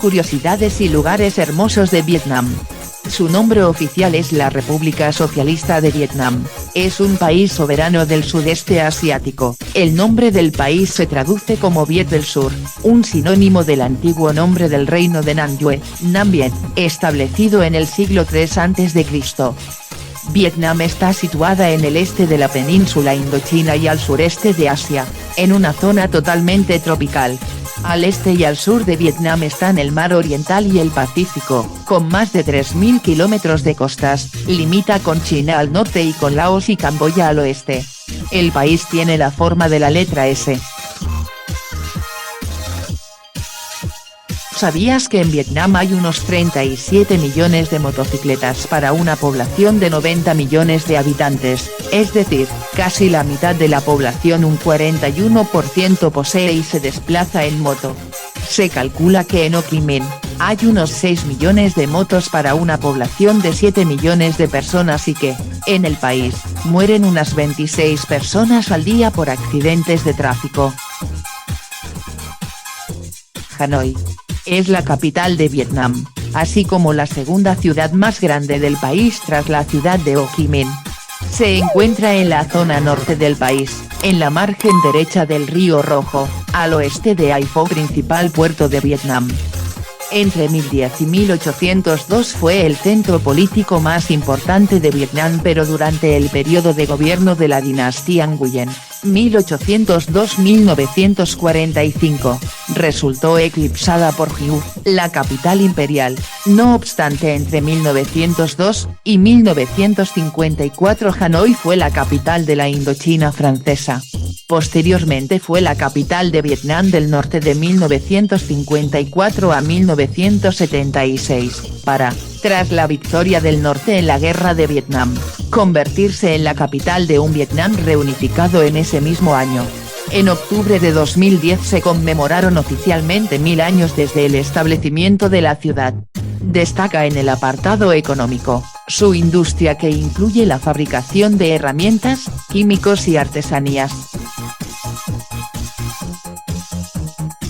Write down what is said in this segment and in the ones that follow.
curiosidades y lugares hermosos de Vietnam. Su nombre oficial es la República Socialista de Vietnam, es un país soberano del sudeste asiático. El nombre del país se traduce como Viet del Sur, un sinónimo del antiguo nombre del reino de Nam Yue, Nam Bien, establecido en el siglo III a.C. Vietnam está situada en el este de la península Indochina y al sureste de Asia, en una zona totalmente tropical. Al este y al sur de Vietnam están el Mar Oriental y el Pacífico, con más de 3.000 kilómetros de costas, limita con China al norte y con Laos y Camboya al oeste. El país tiene la forma de la letra S. ¿Sabías que en Vietnam hay unos 37 millones de motocicletas para una población de 90 millones de habitantes, es decir, casi la mitad de la población, un 41% posee y se desplaza en moto? Se calcula que en Ho Chi Minh, hay unos 6 millones de motos para una población de 7 millones de personas y que, en el país, mueren unas 26 personas al día por accidentes de tráfico. Hanoi es la capital de Vietnam, así como la segunda ciudad más grande del país tras la ciudad de Ho Chi Minh. Se encuentra en la zona norte del país, en la margen derecha del Río Rojo, al oeste de Hai Pho, principal puerto de Vietnam. Entre 1010 y 1802 fue el centro político más importante de Vietnam, pero durante el periodo de gobierno de la dinastía Nguyen, 1802-1945, resultó eclipsada por Hue, la capital imperial. No obstante, entre 1902 y 1954 Hanoi fue la capital de la Indochina francesa. Posteriormente fue la capital de Vietnam del Norte de 1954 a 1976, para, tras la victoria del Norte en la Guerra de Vietnam, convertirse en la capital de un Vietnam reunificado en ese mismo año. En octubre de 2010 se conmemoraron oficialmente 1000 años desde el establecimiento de la ciudad. Destaca en el apartado económico, su industria, que incluye la fabricación de herramientas, químicos y artesanías.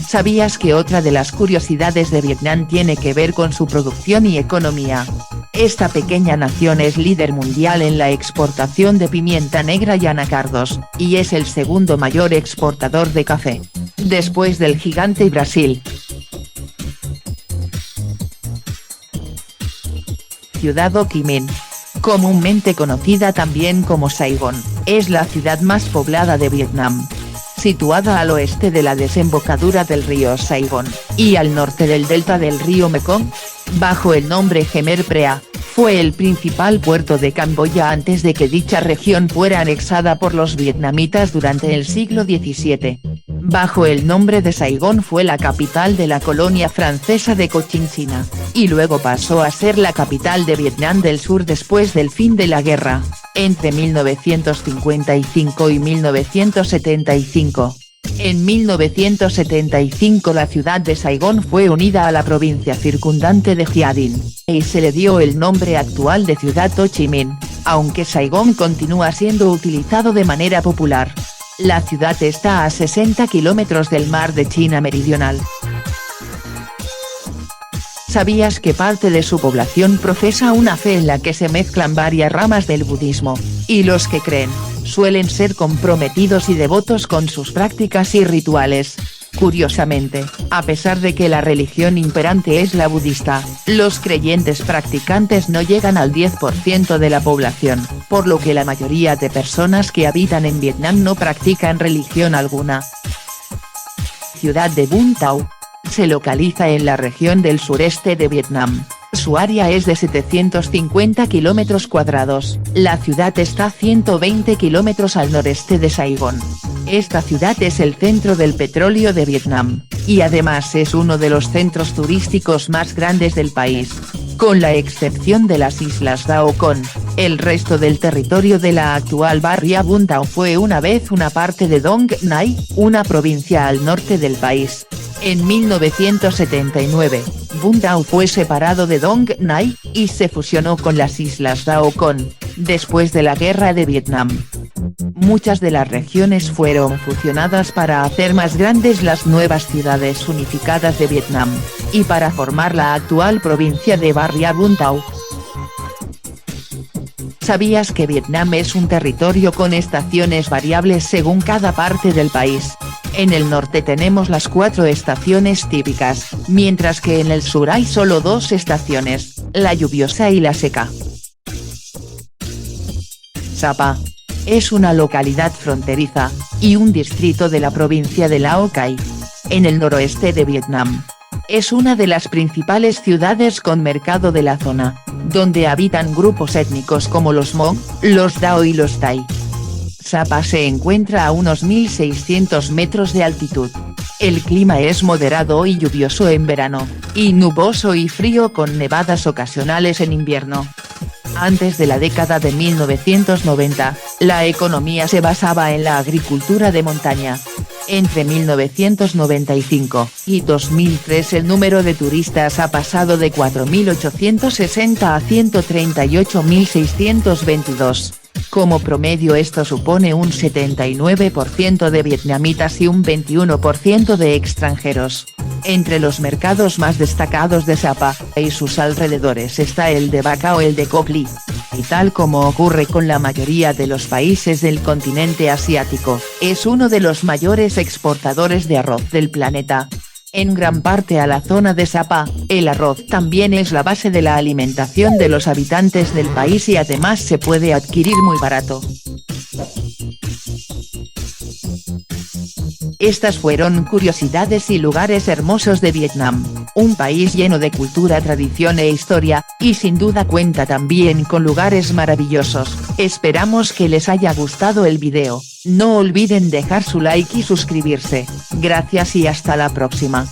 ¿Sabías que otra de las curiosidades de Vietnam tiene que ver con su producción y economía? Esta pequeña nación es líder mundial en la exportación de pimienta negra y anacardos, y es el segundo mayor exportador de café, después del gigante Brasil. Ciudad Ho Chi Minh, comúnmente conocida también como Saigón, es la ciudad más poblada de Vietnam. Situada al oeste de la desembocadura del río Saigón, y al norte del delta del río Mekong, bajo el nombre Khmer Prea, fue el principal puerto de Camboya antes de que dicha región fuera anexada por los vietnamitas durante el siglo XVII. Bajo el nombre de Saigón fue la capital de la colonia francesa de Cochinchina, y luego pasó a ser la capital de Vietnam del Sur después del fin de la guerra, entre 1955 y 1975. En 1975 la ciudad de Saigón fue unida a la provincia circundante de Gia Dinh, y se le dio el nombre actual de Ciudad Ho Chi Minh, aunque Saigón continúa siendo utilizado de manera popular. La ciudad está a 60 kilómetros del mar de China Meridional. ¿Sabías que parte de su población profesa una fe en la que se mezclan varias ramas del budismo, y los que creen, suelen ser comprometidos y devotos con sus prácticas y rituales? Curiosamente, a pesar de que la religión imperante es la budista, los creyentes practicantes no llegan al 10% de la población, por lo que la mayoría de personas que habitan en Vietnam no practican religión alguna. Ciudad de Vũng Tàu. Se localiza en la región del sureste de Vietnam. Su área es de 750 kilómetros cuadrados. La ciudad está a 120 kilómetros al noreste de Saigón. Esta ciudad es el centro del petróleo de Vietnam, y además es uno de los centros turísticos más grandes del país. Con la excepción de las islas Dao Con, el resto del territorio de la actual Bahía Vũng Tàu fue una vez una parte de Dong Nai, una provincia al norte del país. En 1979, Vũng Tàu fue separado de Dong Nai, y se fusionó con las islas Dao Con, después de la Guerra de Vietnam. Muchas de las regiones fueron fusionadas para hacer más grandes las nuevas ciudades unificadas de Vietnam. y para formar la actual provincia de Barria Vung Tau. ¿Sabías que Vietnam es un territorio con estaciones variables según cada parte del país? En el norte tenemos las 4 estaciones típicas, mientras que en el sur hay solo 2 estaciones, la lluviosa y la seca. Sapa es una localidad fronteriza, y un distrito de la provincia de Lao Cai, en el noroeste de Vietnam. Es una de las principales ciudades con mercado de la zona, donde habitan grupos étnicos como los Hmong, los Dao y los Tai. Sapa se encuentra a unos 1600 metros de altitud. El clima es moderado y lluvioso en verano, y nuboso y frío con nevadas ocasionales en invierno. Antes de la década de 1990, la economía se basaba en la agricultura de montaña. Entre 1995 y 2003 el número de turistas ha pasado de 4.860 a 138.622. Como promedio esto supone un 79% de vietnamitas y un 21% de extranjeros. Entre los mercados más destacados de Sapa y sus alrededores está el de Bacao o el de Coc Li. Y tal como ocurre con la mayoría de los países del continente asiático, es uno de los mayores exportadores de arroz del planeta. En gran parte a la zona de Sapa, el arroz también es la base de la alimentación de los habitantes del país y además se puede adquirir muy barato. Estas fueron curiosidades y lugares hermosos de Vietnam, un país lleno de cultura, tradición e historia, y sin duda cuenta también con lugares maravillosos. Esperamos que les haya gustado el video, no olviden dejar su like y suscribirse. Gracias y hasta la próxima.